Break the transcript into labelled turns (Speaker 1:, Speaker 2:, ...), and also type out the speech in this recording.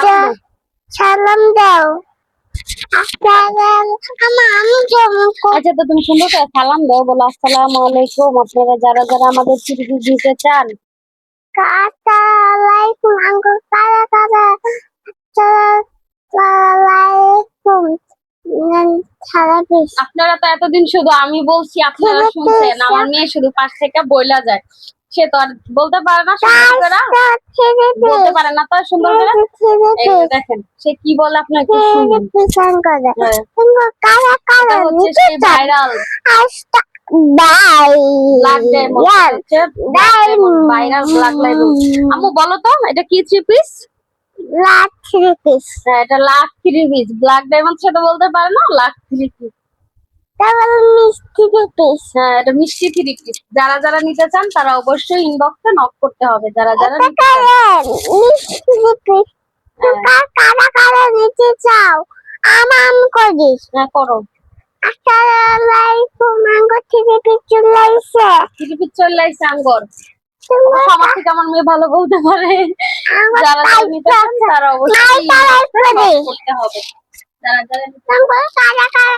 Speaker 1: দাও, সালাম দাও।
Speaker 2: আচ্ছা, তো তুমি সুন্দর করে সালাম দাও, বলো আসসালামু আলাইকুম। আপনারা যারা যারা আমাদের সিরিজ দিতে চান,
Speaker 1: আসসালামালাইকুম আঙ্কেল, কারা কারা আসসালামালাইকুম সারা বেশ।
Speaker 2: আপনারা তো এতদিন শুধু আমি বলছি আপনারা শুনছেন, আমার মেয়ে শুধু পাশ থেকে বইলা যায়। সে তো আর বলতে পারে না সুন্দর করে, বলতে পারে না তো সুন্দর করে। এই যে দেখেন সে কি বলে আপনারা কি শুনুন।
Speaker 1: কারা কারা
Speaker 2: হচ্ছে সেই ভাইরাল ব্ল্যাক ডায়মন্ড, হচ্ছে ভাইরাল ব্ল্যাক ডায়মন্ড। আম্মু বলো তো এটা কি থ্রি পিস?
Speaker 1: লাখ 3 পিস।
Speaker 2: হ্যাঁ, এটা lakh three piece. Black diamond সেটা বলতে পারে না, লাখ থ্রি পিস।
Speaker 1: তারপর মিষ্টি 3 পিস।
Speaker 2: হ্যাঁ, এটা মিষ্টি থ্রি পিস। যারা যারা নিতে চান তারা অবশ্যই ইনবক্সে নক করতে হবে। যারা যারা
Speaker 1: মিষ্টি 3 পিস। কারা কারা নিতে চাও আম করিস।
Speaker 2: হ্যাঁ করো।
Speaker 1: আসসালামালাইকুম আঙ্গুর 3 পিস চলে আইছে।
Speaker 2: থ্রি পিস চলে আইছে আঙ্গর। সবার থেকে আমার মেয়ে ভালো বলতে পারে। যারা যারা নিতে চান তারা অবশ্যই করতে হবে। যারা যারা